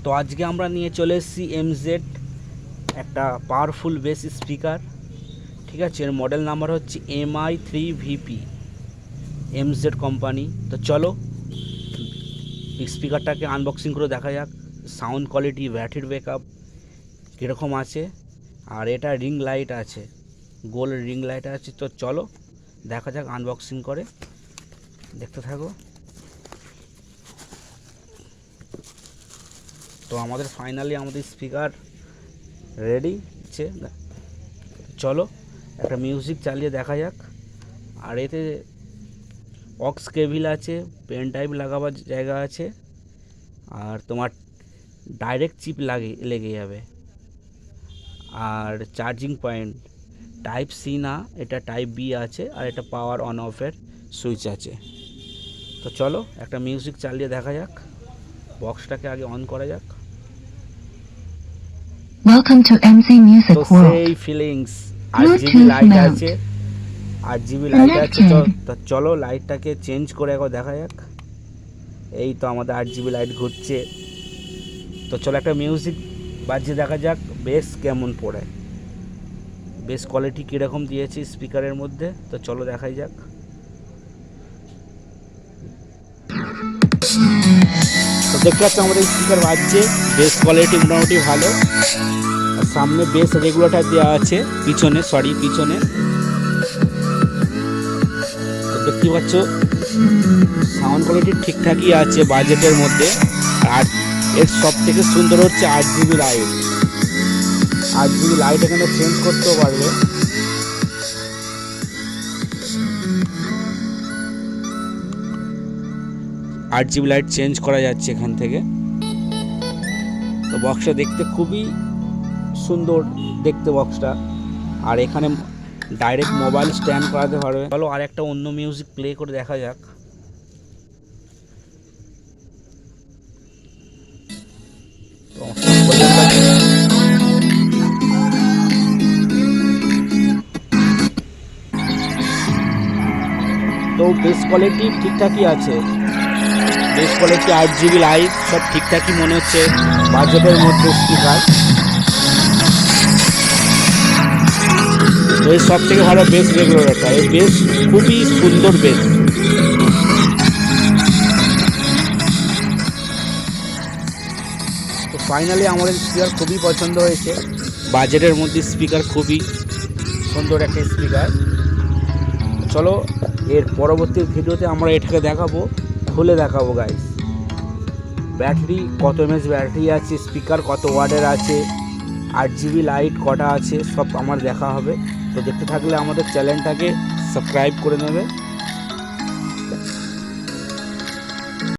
তো আজকে আমরা নিয়ে চলে এসেছি এমজেড একটা পাওয়ারফুল বেস স্পিকার। ঠিক আছে, এর মডেল নাম্বার হচ্ছে MI3VP এমজেড কোম্পানি। তো চলো স্পিকারটাকে আনবক্সিং করে দেখা যাক সাউন্ড কোয়ালিটি, ব্যাটারি ব্যাকআপ কীরকম আছে। আর এটা রিং লাইট আছে, গোল রিং লাইট আছে। তো চলো দেখা যাক আনবক্সিং করে, দেখতে থাকো। তো আমাদের ফাইনালি আমাদের স্পিকার রেডি আছে। চলো একটা মিউজিক চালিয়ে দেখা যাক। আর এতে অক্স কেবিল আছে, পেন টাইপ লাগাবার জায়গা আছে, আর তোমার ডাইরেক্ট চিপ লেগে যাবে। আর চার্জিং পয়েন্ট টাইপ সি না, এটা টাইপ বি আছে। আর এটা পাওয়ার অন অফের সুইচ আছে। তো চলো একটা মিউজিক চালিয়ে দেখা যাক। বক্সটাকে আগে অন করা যাক। Welcome to MC Music তো World. সেই ফিলিংস, 8GB লাইট আছে, 8GB লাইট আছে। তো চলো লাইটটাকে চেঞ্জ করে একবার দেখা যাক। এই তো আমাদের 8GB লাইট ঘুরছে। তো চলো একটা মিউজিক বাজিয়ে দেখা যাক বেস কেমন পড়ে, বেস কোয়ালিটি কীরকম দিয়েছে স্পিকারের মধ্যে। তো চলো দেখাই যাক। তো দেখতে পাচ্ছ আমাদের স্পিকার বাজছে, বেস কোয়ালিটি মোটামুটি ভালো। আর সামনে বেস রেগুলেটর দেওয়া আছে, পিছনে তো দেখতে পাচ্ছ সাউন্ড কোয়ালিটি ঠিকঠাকই আছে বাজেটের মধ্যে। আর এর সব থেকে সুন্দর হচ্ছে 8GB লাইট। 8GB লাইট এখানে চেঞ্জ করতেও পারবে। আট জিবি লাইট চেঞ্জ করা যাচ্ছে এখান থেকে। তো বক্সটা দেখতে খুবই সুন্দর দেখতে বক্সটা। আর এখানে ডাইরেক্ট মোবাইল স্ট্যান্ড করাতে পারবে। চলো আর একটা অন্য মিউজিক প্লে করে দেখা যাক। তো বেস কোয়ালিটি ঠিকঠাকই আছে, বেস কোয়ালিটি 8GB লাইট সব ঠিকঠাকই মনে হচ্ছে বাজেটের মধ্যে স্পিকার। এই সব থেকে ভালো বেস রেগুলেটরটা, এই বেস খুবই সুন্দর বেস। তো ফাইনালি আমাদের স্পিকার খুবই পছন্দ হয়েছে, বাজেটের মধ্যে স্পিকার খুবই সুন্দর একটা স্পিকার। চলো এর পরবর্তী ভিডিওতে আমরা এটাকে দেখাবো, খুলে দেখাবো গাইস। ব্যাটারি কত এমএএইচ ব্যাটারি আছে, স্পিকার কত ওয়াটের আছে, 8GB লাইট কটা আছে, সব আমার দেখা হবে। তো দেখতে থাকলে আমাদের চ্যানেলটাকে সাবস্ক্রাইব করে নেবে।